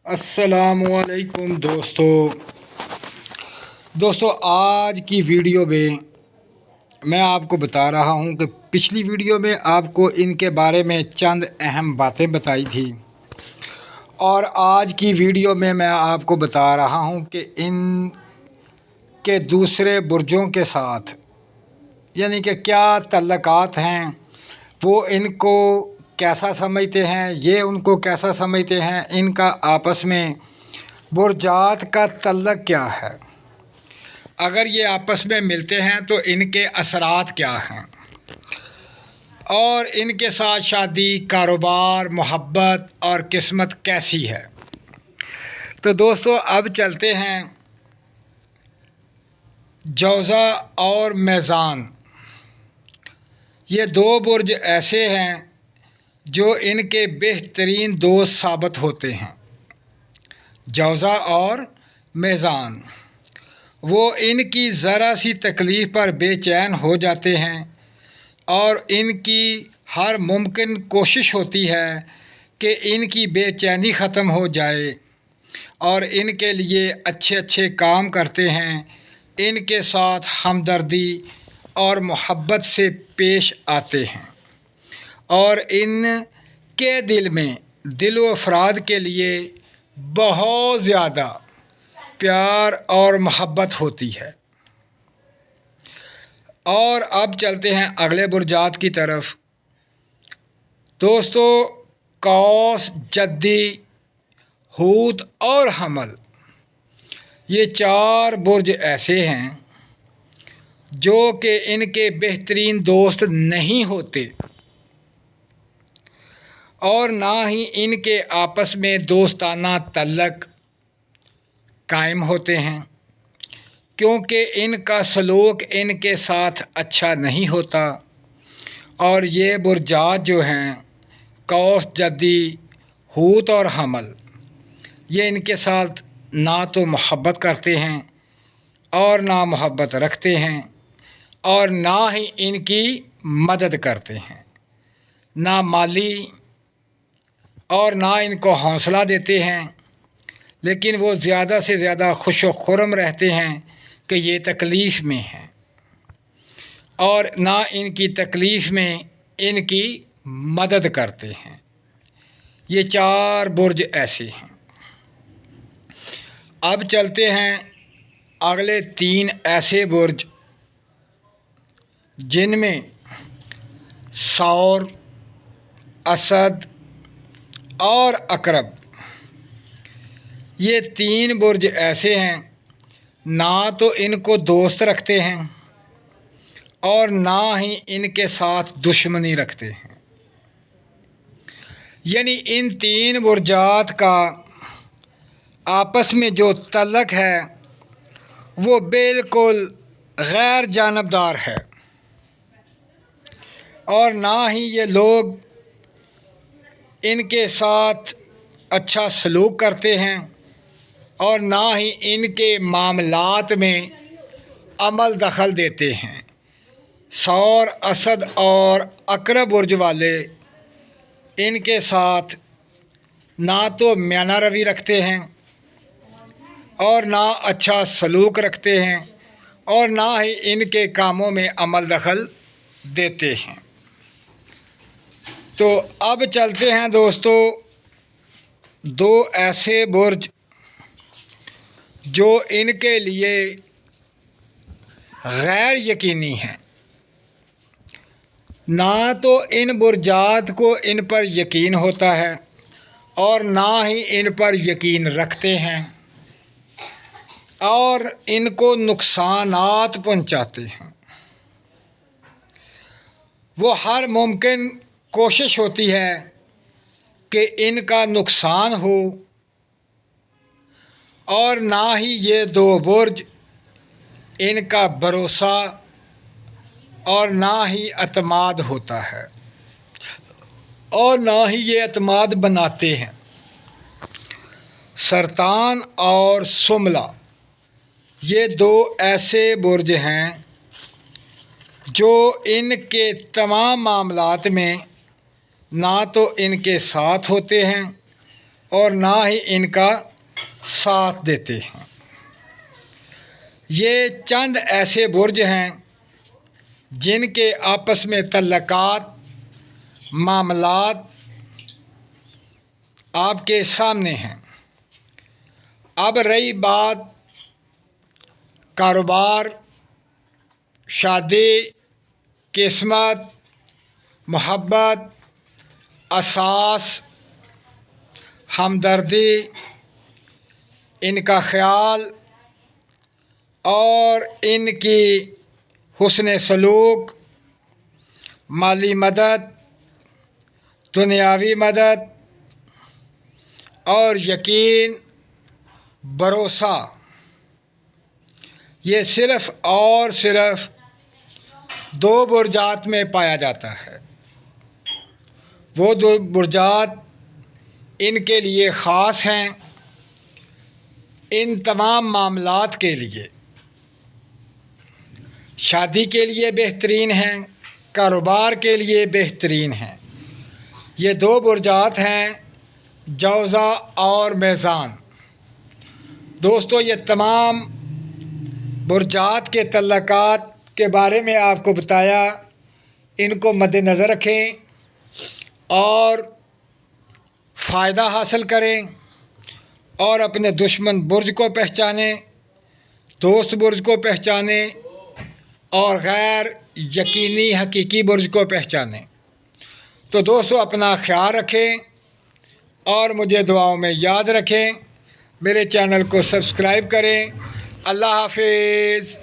अस्सलामुअलैकुम दोस्तों आज की वीडियो में मैं आपको बता रहा हूं कि पिछली वीडियो में आपको इनके बारे में चंद अहम बातें बताई थी और आज की वीडियो में मैं आपको बता रहा हूं कि इन के दूसरे बुर्जों के साथ यानी कि क्या तल्लकात हैं, वो इनको कैसा समझते हैं, ये उनको कैसा समझते हैं, इनका आपस में बुर्जात का तल्लक क्या है, अगर ये आपस में मिलते हैं तो इनके असरात क्या हैं और इनके साथ शादी, कारोबार, मोहब्बत और किस्मत कैसी है। तो दोस्तों अब चलते हैं जौज़ा और मीज़ान। ये दो बुर्ज ऐसे हैं जो इनके बेहतरीन दोस्त साबित होते हैं। जौज़ा और मीज़ान वो इनकी ज़रा सी तकलीफ़ पर बेचैन हो जाते हैं और इनकी हर मुमकिन कोशिश होती है कि इनकी बेचैनी ख़त्म हो जाए और इनके लिए अच्छे अच्छे काम करते हैं, इनके साथ हमदर्दी और मोहब्बत से पेश आते हैं और इन के दिल में दिल व अफराद के लिए बहुत ज़्यादा प्यार और मोहब्बत होती है। और अब चलते हैं अगले बुर्जात की तरफ। दोस्तों कौस, जद्दी, हूत और हमल, ये चार बुर्ज ऐसे हैं जो कि इनके बेहतरीन दोस्त नहीं होते और ना ही इनके आपस में दोस्ताना तल्लक कायम होते हैं, क्योंकि इनका सलूक इनके साथ अच्छा नहीं होता। और ये बुर्जात जो हैं कौस, जद्दी, हूत और हमल, ये इनके साथ ना तो मोहब्बत करते हैं और ना मोहब्बत रखते हैं और ना ही इनकी मदद करते हैं, ना माली और ना इनको हौसला देते हैं, लेकिन वो ज़्यादा से ज़्यादा खुश व खुर्म रहते हैं कि ये तकलीफ़ में हैं और ना इनकी तकलीफ़ में इनकी मदद करते हैं। ये चार बुर्ज ऐसे हैं। अब चलते हैं अगले तीन ऐसे बुर्ज जिनमें सौर, असद और अकरब, ये तीन बुर्ज ऐसे हैं ना तो इनको दोस्त रखते हैं और ना ही इनके साथ दुश्मनी रखते हैं। यानी इन तीन बुर्जात का आपस में जो तल्लक है वो बिल्कुल गैर जानबदार है और ना ही ये लोग इनके साथ अच्छा सलूक करते हैं और ना ही इनके मामलात में अमल दखल देते हैं। सौर, असद और अकरब बुर्ज वाले इनके साथ ना तो म्याना रवि रखते हैं और ना अच्छा सलूक रखते हैं और ना ही इनके कामों में अमल दखल देते हैं। तो अब चलते हैं दोस्तों दो ऐसे बुर्ज जो इनके लिए गैर यकीनी हैं। ना तो इन बुर्जात को इन पर यकीन होता है और ना ही इन पर यकीन रखते हैं और इनको नुकसानात पहुंचाते हैं। वो हर मुमकिन कोशिश होती है कि इनका नुकसान हो और ना ही ये दो बुर्ज इनका भरोसा और ना ही अतमाद होता है और ना ही ये अतमाद बनाते हैं। सरतान और सुमला, ये दो ऐसे बुर्ज हैं जो इनके तमाम मामलात में ना तो इनके साथ होते हैं اور نہ ہی ان کا ساتھ دیتے ہیں۔ یہ چند ایسے برج ہیں جن کے آپس میں تعلقات، معاملات آپ کے سامنے ہیں۔ اب رہی بات کاروبار، شادی، قسمت، محبت، اساس، ہمدردی، ان کا خیال اور ان کی حسن سلوک، مالی مدد، دنیاوی مدد اور یقین، بھروسہ، یہ صرف اور صرف 2 برجات میں پایا جاتا ہے۔ وہ 2 برجات ان کے لیے خاص ہیں، ان تمام معاملات کے لیے، شادی کے لیے بہترین ہیں، کاروبار کے لیے بہترین ہیں۔ یہ 2 برجات ہیں جوزا اور میزان۔ دوستو، یہ تمام برجات کے تعلقات کے بارے میں آپ کو بتایا، ان کو مد نظر رکھیں اور فائدہ حاصل کریں، اور اپنے دشمن برج کو پہچانیں، دوست برج کو پہچانیں اور غیر یقینی حقیقی برج کو پہچانیں۔ تو دوستو، اپنا خیال رکھیں اور مجھے دعاؤں میں یاد رکھیں۔ میرے چینل کو سبسکرائب کریں۔ اللہ حافظ۔